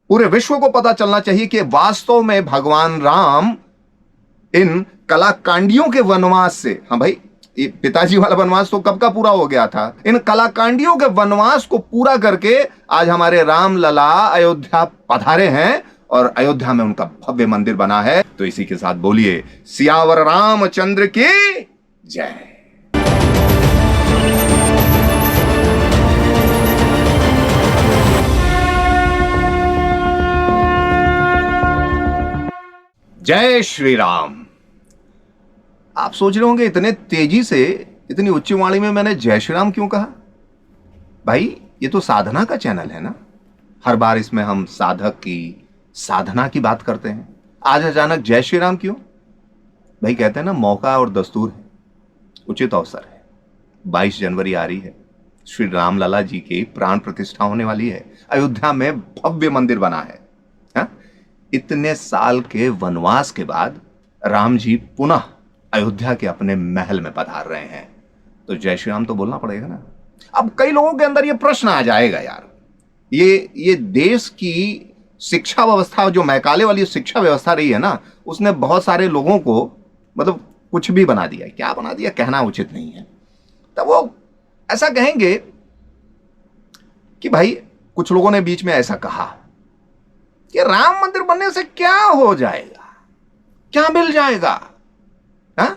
पूरे विश्व को पता चलना चाहिए कि वास्तव में भगवान राम इन कलाकांडियों के वनवास से, हाँ भाई, ये पिताजी वाला वनवास तो कब का पूरा हो गया था, इन कलाकांडियों के वनवास को पूरा करके आज हमारे राम लला अयोध्या पधारे हैं और अयोध्या में उनका भव्य मंदिर बना है। तो इसी के साथ बोलिए सियावर रामचंद्र की जय। जय श्री राम। आप सोच रहे होंगे इतने तेजी से, इतनी उच्च वाणी में मैंने जय श्री राम क्यों कहा? भाई ये तो साधना का चैनल है ना, हर बार इसमें हम साधक की साधना की बात करते हैं। आज अचानक जय श्री राम क्यों? भाई कहते हैं ना, मौका और दस्तूर है, उचित अवसर है। 22 जनवरी आ रही है, श्री राम लला जी की प्राण प्रतिष्ठा होने वाली है, अयोध्या में भव्य मंदिर बना है। इतने साल के वनवास के बाद राम जी पुनः अयोध्या के अपने महल में पधार रहे हैं, तो जय श्री राम तो बोलना पड़ेगा ना। अब कई लोगों के अंदर ये प्रश्न आ जाएगा, यार ये देश की शिक्षा व्यवस्था, जो मैकाले वाली शिक्षा व्यवस्था रही है ना, उसने बहुत सारे लोगों को मतलब कुछ भी बना दिया। क्या बना दिया कहना उचित नहीं है। तब वो ऐसा कहेंगे कि भाई कुछ लोगों ने बीच में ऐसा कहा कि राम मंदिर बनने से क्या हो जाएगा, क्या मिल जाएगा, हा?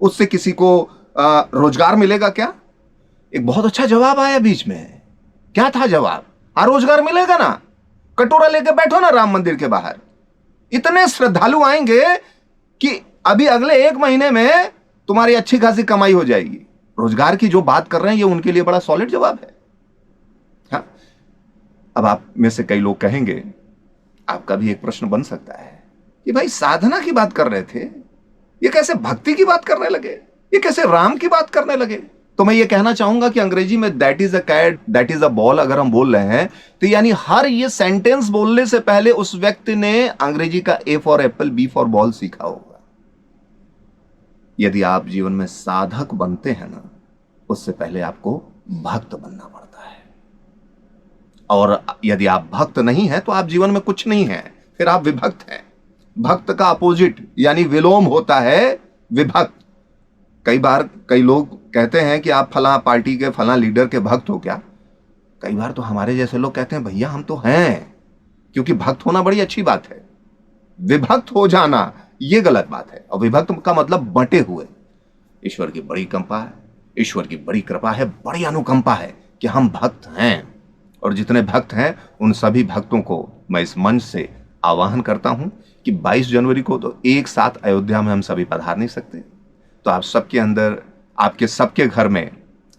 उससे किसी को रोजगार मिलेगा क्या? एक बहुत अच्छा जवाब आया बीच में। क्या था जवाब? हाँ, रोजगार मिलेगा ना, कटोरा लेके बैठो ना राम मंदिर के बाहर, इतने श्रद्धालु आएंगे कि अभी अगले 1 महीने में तुम्हारी अच्छी खासी कमाई हो जाएगी। रोजगार की जो बात कर रहे हैं ये उनके लिए बड़ा सॉलिड जवाब है। हाँ? अब आप में से कई लोग कहेंगे, आपका भी एक प्रश्न बन सकता है कि भाई साधना की बात कर रहे थे, ये कैसे भक्ति की बात करने लगे, ये कैसे राम की बात करने लगे? तो मैं ये कहना चाहूंगा कि अंग्रेजी में that is a cat that is a ball अगर हम बोल रहे हैं, तो यानी हर ये सेंटेंस बोलने से पहले उस व्यक्ति ने अंग्रेजी का A for apple B for ball सीखा होगा। यदि आप जीवन में साधक बनते हैं ना, उससे पहले आपको भक्त बनना पड़ता है, और यदि आप भक्त नहीं हैं तो आप जीवन में कुछ नहीं हैं, फिर आप विभक्त हैं। भक्त का अपोजिट यानी विलोम होता है विभक्त। कई बार कई लोग कहते हैं कि आप फला पार्टी के फला लीडर के भक्त हो क्या? कई बार तो हमारे जैसे लोग कहते हैं भैया हम तो हैं, क्योंकि भक्त होना बड़ी अच्छी बात है, विभक्त हो जाना यह गलत बात है। और विभक्त का मतलब बंटे हुए। ईश्वर की बड़ी कृपा है, ईश्वर की बड़ी कृपा है, बड़ी अनुकंपा है कि हम भक्त हैं, और जितने भक्त हैं उन सभी भक्तों को मैं इस मंच से आह्वान करता हूं कि 22 जनवरी को तो एक साथ अयोध्या में हम सभी पधार नहीं सकते। तो आप सबके अंदर, आपके सबके घर में,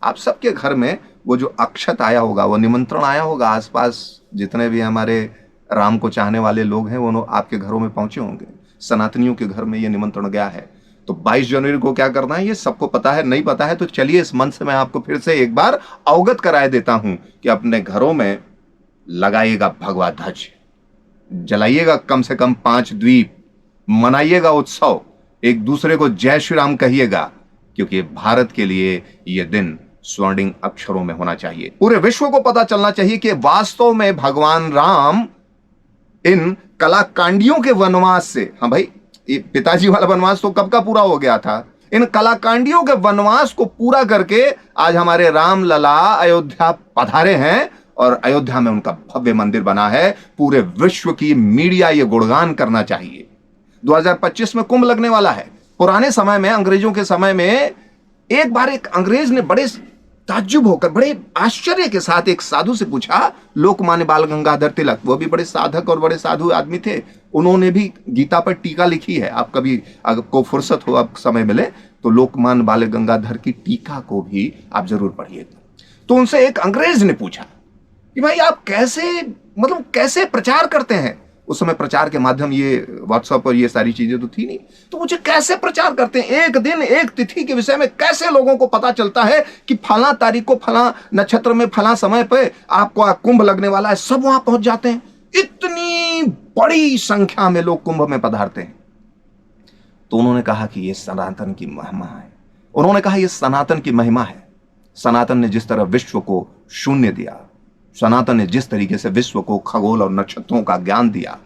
आप सबके घर में वो जो अक्षत आया होगा, वो निमंत्रण आया होगा, आसपास जितने भी हमारे राम को चाहने वाले लोग हैं वो आपके घरों में पहुंचे होंगे। सनातनियों के घर में ये निमंत्रण गया है। तो 22 जनवरी को क्या करना है ये सबको पता है। नहीं पता है तो चलिए इस मंच से मैं आपको फिर से एक बार अवगत कराए देता हूं कि अपने घरों में लगाइएगा भगवा ध्वज, जलाइएगा कम से कम 5 द्वीप, मनाइएगा उत्सव, एक दूसरे को जय श्री राम कहिएगा, क्योंकि भारत के लिए यह दिन स्वर्णिम अक्षरों में होना चाहिए। पूरे विश्व को पता चलना चाहिए कि वास्तव में भगवान राम इन कलाकांडियों के वनवास से, हाँ भाई, ये पिताजी वाला वनवास तो कब का पूरा हो गया था, इन कलाकांडियों के वनवास को पूरा करके आज हमारे राम लला अयोध्या पधारे हैं और अयोध्या में उनका भव्य मंदिर बना है। पूरे विश्व की मीडिया ये गुणगान करना चाहिए। 2025 में कुंभ लगने वाला है। पुराने समय में, अंग्रेजों के समय में, एक बार एक अंग्रेज ने बड़े ताज्जुब होकर, बड़े आश्चर्य के साथ एक साधु से पूछा, लोकमान्य बाल गंगाधर तिलक, वो भी बड़े साधक और बड़े साधु आदमी थे, उन्होंने भी गीता पर टीका लिखी है। आप कभी आपको फुर्सत हो, आप समय मिले तो लोकमान्य बाल गंगाधर की टीका को भी आप जरूर पढ़िएगा। तो उनसे एक अंग्रेज ने पूछा कि भाई आप कैसे प्रचार करते हैं? उस समय प्रचार के माध्यम ये व्हाट्सएप और ये सारी चीजें तो थी नहीं, तो मुझे कैसे प्रचार करते हैं? एक दिन एक तिथि के विषय में कैसे लोगों को पता चलता है कि फला तारीख को फला नक्षत्र में फला समय पे आपको कुंभ लगने वाला है, सब वहां पहुंच जाते हैं। इतनी बड़ी संख्या में लोग कुंभ में पधारते हैं। तो उन्होंने कहा कि ये सनातन की महिमा है। उन्होंने कहा ये सनातन की महिमा है। सनातन ने जिस तरह विश्व को शून्य दिया, सनातन ने जिस तरीके से विश्व को खगोल और नक्षत्रों का ज्ञान दिया,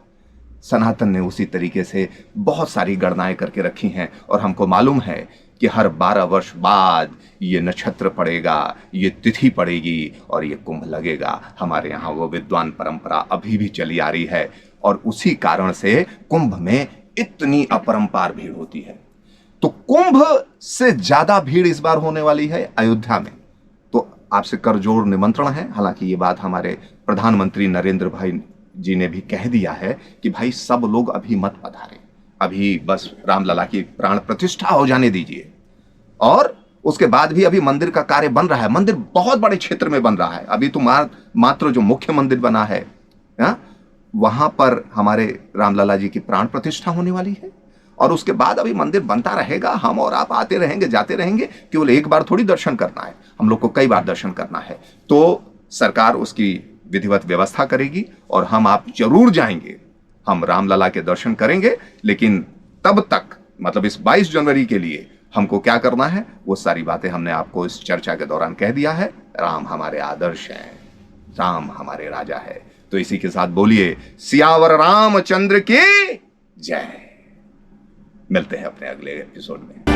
सनातन ने उसी तरीके से बहुत सारी गणनाएं करके रखी हैं और हमको मालूम है कि हर 12 वर्ष बाद ये नक्षत्र पड़ेगा, ये तिथि पड़ेगी और ये कुंभ लगेगा। हमारे यहाँ वो विद्वान परंपरा अभी भी चली आ रही है और उसी कारण से कुंभ में इतनी अपरंपार भीड़ होती है। तो कुंभ से ज्यादा भीड़ इस बार होने वाली है अयोध्या में। तो आपसे करजोड़ निमंत्रण है। हालांकि ये बात हमारे प्रधानमंत्री नरेंद्र भाई जी ने भी कह दिया है कि भाई सब लोग अभी मत पधारें, अभी बस रामलला की प्राण प्रतिष्ठा हो जाने दीजिए। और उसके बाद भी अभी मंदिर का कार्य बन रहा है। मंदिर बहुत बड़े क्षेत्र में बन रहा है। अभी तो मात्र जो मुख्य मंदिर बना है, वहां पर हमारे रामलला जी की प्राण प्रतिष्ठा होने वाली है और उसके बाद अभी मंदिर बनता रहेगा। हम और आप आते रहेंगे, जाते रहेंगे। केवल एक बार थोड़ी दर्शन करना है, हम लोग को कई बार दर्शन करना है। तो सरकार उसकी विधिवत व्यवस्था करेगी और हम आप जरूर जाएंगे, हम रामलला के दर्शन करेंगे। लेकिन तब तक मतलब इस 22 जनवरी के लिए हमको क्या करना है, वो सारी बातें हमने आपको इस चर्चा के दौरान कह दिया है। राम हमारे आदर्श हैं, राम हमारे राजा है। तो इसी के साथ बोलिए सियावर रामचंद्र की जय। मिलते हैं अपने अगले एपिसोड में।